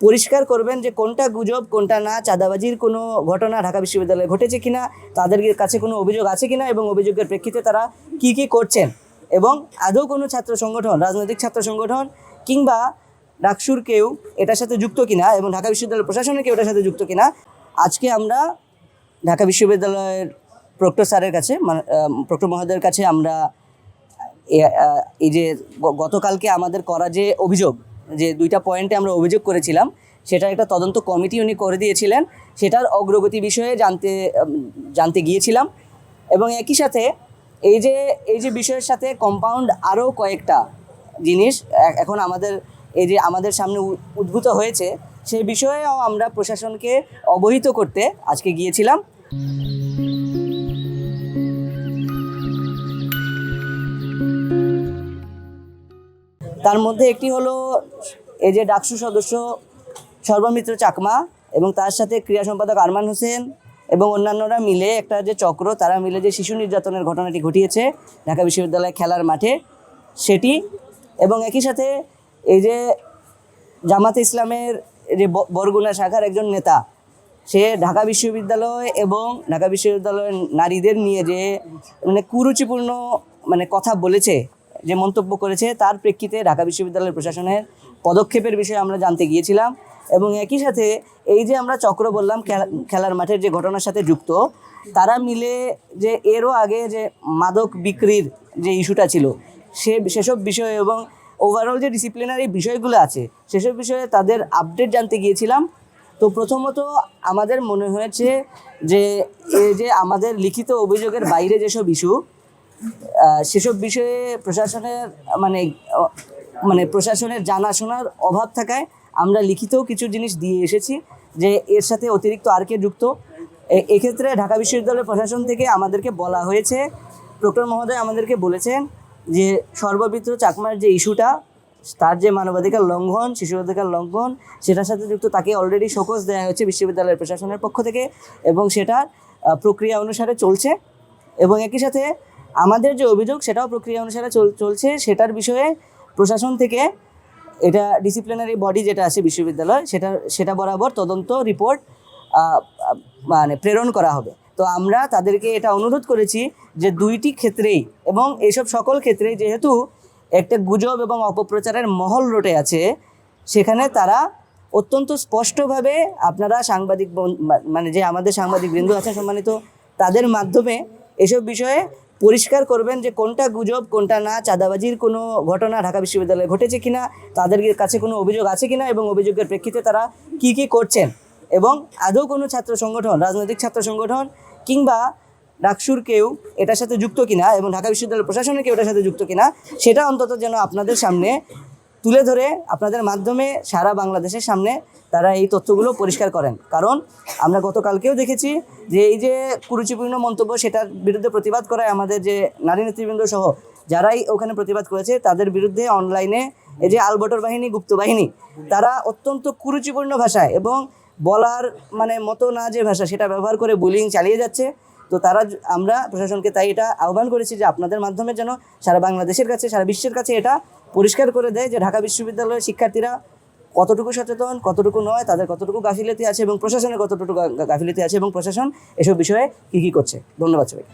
পরিষ্কার করবেন যে কোনটা গুজব কোনটা না, চাঁদাবাজির কোনো ঘটনা ঢাকা বিশ্ববিদ্যালয়ে ঘটেছে কিনা, তাদের কাছে কোনো অভিযোগ আছে কিনা এবং অভিযোগের প্রেক্ষিতে তারা কি কি করছেন, এবং আদৌ কোনো ছাত্র সংগঠন, রাজনৈতিক ছাত্র সংগঠন কিংবা ডাকসুর কেউ এটার সাথে যুক্ত কিনা এবং ঢাকা বিশ্ববিদ্যালয়ের প্রশাসনের কেউ এটার সাথে যুক্ত কিনা। আজকে আমরা ঢাকা বিশ্ববিদ্যালয়ের প্রক্টর স্যারের কাছে, প্রক্টর মহোদয়ের কাছে আমরা এই যে গতকালকে আমাদের করা যে অভিযোগ, যে 2টা পয়েন্টে আমরা অভিযোগ করেছিলাম, সেটার একটা তদন্ত কমিটি উনি করে দিয়েছিলেন, সেটার অগ্রগতি বিষয়ে জানতে গিয়েছিলাম। এবং একই সাথে এই যে বিষয়ের সাথে কম্পাউন্ড আরও কয়েকটা জিনিস এখন আমাদের সামনে উদ্ভূত হয়েছে, সেই বিষয়েও আমরা প্রশাসনকে অবহিত করতে আজকে গিয়েছিলাম। তার মধ্যে একটি হলো এই যে ডাকসু সদস্য সর্বমিত্র চাকমা এবং তার সাথে ক্রীড়া সম্পাদক আরমান হোসেন এবং অন্যান্যরা মিলে একটা যে চক্র, তারা মিলে যে শিশু নির্যাতনের ঘটনাটি ঘটিয়েছে ঢাকা বিশ্ববিদ্যালয় খেলার মাঠে, সেটি। এবং একই সাথে এই যে জামাতে ইসলামের যে বরগুনা শাখার একজন নেতা, সে ঢাকা বিশ্ববিদ্যালয় এবং ঢাকা বিশ্ববিদ্যালয়ের নারীদের নিয়ে যে কুরুচিপূর্ণ কথা বলেছে, যে মন্তব্য করেছে, তার প্রেক্ষিতে ঢাকা বিশ্ববিদ্যালয়ের প্রশাসনের পদক্ষেপের বিষয়ে আমরা জানতে গিয়েছিলাম। এবং একই সাথে এই যে আমরা চক্র বললাম খেলার মাঠের যে ঘটনার সাথে যুক্ত, তারা মিলে যে এরও আগে যে মাদক বিক্রির যে ইস্যুটা ছিল, সেসব বিষয়ে এবং ওভারঅল যে ডিসিপ্লিনারি বিষয়গুলো আছে সেসব বিষয়ে তাদের আপডেট জানতে গিয়েছিলাম। তো প্রথমত আমাদের মনে হয়েছে যে এই যে আমাদের লিখিত অভিযোগের বাইরে যেসব ইস্যু, সেসব বিষয়ে প্রশাসনের জানাশোনার অভাব থাকায় আমরা লিখিতও কিছু জিনিস দিয়ে এসেছি যে এর সাথে অতিরিক্ত আর কে যুক্ত। এক্ষেত্রে ঢাকা বিশ্ববিদ্যালয়ের প্রশাসন থেকে আমাদেরকে বলা হয়েছে, প্রক্টর মহোদয় আমাদেরকে বলেছেন যে সর্বমিত্র চাকমার যে ইস্যুটা, তার যে মানবাধিকার লঙ্ঘন, শিশু অধিকার লঙ্ঘন, সেটার সাথে যুক্ত, তাকে অলরেডি শোকজ দেওয়া হয়েছে বিশ্ববিদ্যালয়ের প্রশাসনের পক্ষ থেকে এবং সেটার প্রক্রিয়া অনুসারে চলছে। এবং একই সাথে আমাদের যে অভিযোগ, সেটাও প্রক্রিয়া অনুসারে চলছে। সেটার বিষয়ে প্রশাসন থেকে এটা ডিসিপ্লিনারি বডি যেটা আছে বিশ্ববিদ্যালয়, সেটা বরাবর তদন্ত রিপোর্ট প্রেরণ করা হবে। তো আমরা তাদেরকে এটা অনুরোধ করেছি যে 2টি ক্ষেত্রেই এবং এইসব সকল ক্ষেত্রেই যেহেতু একটা গুজব এবং অপপ্রচারের মহল রটে আছে, সেখানে তারা অত্যন্ত স্পষ্টভাবে আপনারা সাংবাদিক যে আমাদের সাংবাদিক বৃন্দ আছে সম্মানিত, তাদের মাধ্যমে এসব বিষয়ে পরিষ্কার করবেন যে কোনটা গুজব কোনটা না, চাঁদাবাজির কোনো ঘটনা ঢাকা বিশ্ববিদ্যালয়ে ঘটেছে কিনা, তাদের কাছে কোনো অভিযোগ আছে কিনা এবং অভিযোগের প্রেক্ষিতে তারা কি কি করছেন, এবং আদৌ কোনো ছাত্র সংগঠন, রাজনৈতিক ছাত্র সংগঠন কিংবা ডাকসুর কেউ এটার সাথে যুক্ত কিনা এবং ঢাকা বিশ্ববিদ্যালয়ের প্রশাসনের কেউ এটার সাথে যুক্ত কিনা, সেটা অন্তত যেন আপনাদের সামনে তুলে ধরে আপনাদের মাধ্যমে সারা বাংলাদেশের সামনে তারা এই তথ্যগুলো পরিষ্কার করেন। কারণ আমরা গতকালকেও দেখেছি যে এই যে কুরুচিপূর্ণ মন্তব্য, সেটার বিরুদ্ধে প্রতিবাদ করায় আমাদের যে নারী নেতৃবৃন্দ সহ যারাই ওখানে প্রতিবাদ করেছে, তাদের বিরুদ্ধে অনলাইনে এই যে আলবটর বাহিনী, গুপ্ত বাহিনী, তারা অত্যন্ত কুরুচিপূর্ণ ভাষায় এবং বলার মতো না যে ভাষা, সেটা ব্যবহার করে বুলিং চালিয়ে যাচ্ছে। তো আমরা প্রশাসনকে তাই এটা আহ্বান করেছি যে আপনাদের মাধ্যমে যেন সারা বাংলাদেশের কাছে, সারা বিশ্বের কাছে এটা পরিষ্কার করে দেয় যে ঢাকা বিশ্ববিদ্যালয়ের শিক্ষার্থীরা কতটুকু সচেতন, কতটুকু নয়, তাদের কতটুকু গাফিলতি আছে এবং প্রশাসনের কতটুকু গাফিলতি আছে এবং প্রশাসন এসব বিষয়ে কী কী করছে। ধন্যবাদ সবাইকে।